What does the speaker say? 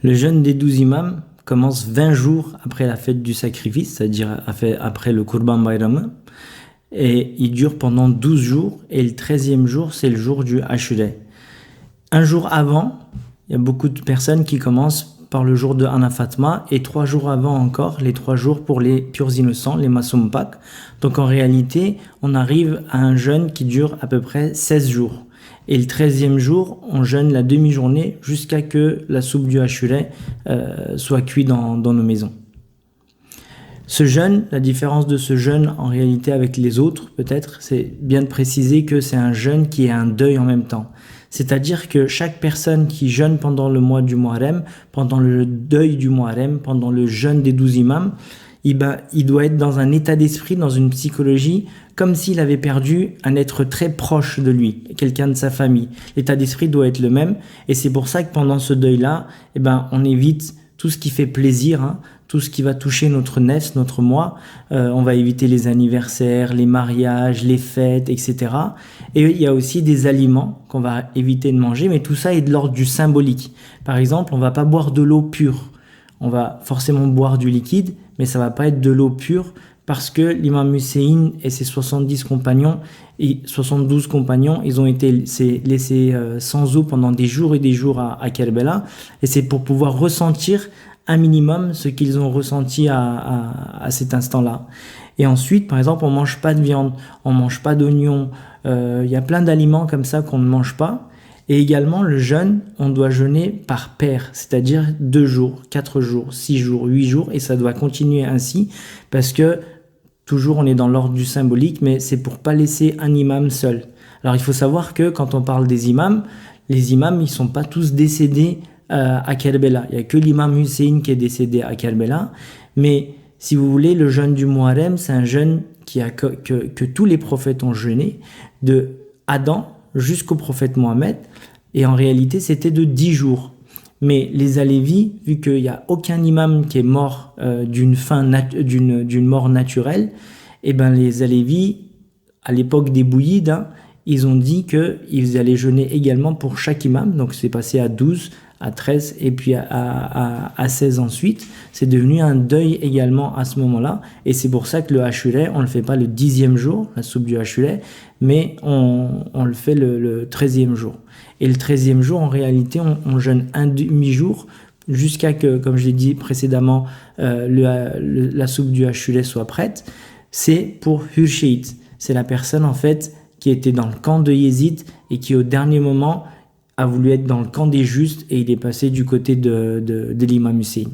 Le jeûne des 12 imams commence 20 jours après la fête du sacrifice, c'est-à-dire après le Kurban Bayramı, et il dure pendant 12 jours, et le 13e jour, c'est le jour du Ashura. Un jour avant, il y a beaucoup de personnes qui commencent par le jour de Anafatma, et 3 jours avant encore, les 3 jours pour les purs innocents, les Masumpak. Donc en réalité, on arrive à un jeûne qui dure à peu près 16 jours. Et le 13e jour, on jeûne la demi-journée jusqu'à que la soupe du Ashura soit cuite dans nos maisons. Ce jeûne, la différence de ce jeûne en réalité avec les autres, peut-être, c'est bien de préciser que c'est un jeûne qui est un deuil en même temps. C'est-à-dire que chaque personne qui jeûne pendant le mois du Muharrem, pendant le deuil du Muharrem, pendant le jeûne des 12 imams, il doit être dans un état d'esprit, dans une psychologie, comme s'il avait perdu un être très proche de lui, quelqu'un de sa famille. L'état d'esprit doit être le même, et c'est pour ça que pendant ce deuil-là, on évite tout ce qui fait plaisir, tout ce qui va toucher notre nefs, notre moi. On va éviter les anniversaires, les mariages, les fêtes, etc. Et il y a aussi des aliments qu'on va éviter de manger, mais tout ça est de l'ordre du symbolique. Par exemple, on ne va pas boire de l'eau pure. On va forcément boire du liquide, mais ça ne va pas être de l'eau pure, parce que l'imam Hussein et ses 70 compagnons et 72 compagnons, ils ont été laissés sans eau pendant des jours et des jours à Kerbela, et c'est pour pouvoir ressentir un minimum ce qu'ils ont ressenti à cet instant-là. Et ensuite, par exemple, on ne mange pas de viande, on ne mange pas d'oignons, il y a plein d'aliments comme ça qu'on ne mange pas. Et également, le jeûne, on doit jeûner par paire, c'est-à-dire 2 jours, 4 jours, 6 jours, 8 jours, et ça doit continuer ainsi, parce que toujours on est dans l'ordre du symbolique, mais c'est pour pas laisser un imam seul. Alors il faut savoir que quand on parle des imams, les imams, ils sont pas tous décédés à Kerbela. Il y a que l'imam Hussein qui est décédé à Kerbela, mais si vous voulez, le jeûne du Muharrem, c'est un jeûne que tous les prophètes ont jeûné, de Adam jusqu'au prophète Mohammed, et en réalité c'était de 10 jours. Mais les Alévis, vu qu'il n'y a aucun imam qui est mort d'une mort naturelle, les Alévis, à l'époque des Bouyides, ils ont dit qu'ils allaient jeûner également pour chaque imam, donc c'est passé à 12, à 13 et puis à 16 ensuite. C'est devenu un deuil également à ce moment-là, et c'est pour ça que le Ashura, on ne le fait pas le 10e jour, la soupe du Ashura, mais on le fait le 13e jour. Et le 13e jour, en réalité, on jeûne un demi-jour jusqu'à que, comme je l'ai dit précédemment, la soupe du Ashura soit prête. C'est pour Hurshid. C'est la personne, en fait, qui était dans le camp de Yézid et qui, au dernier moment, a voulu être dans le camp des justes, et il est passé du côté de l'imam Hussein.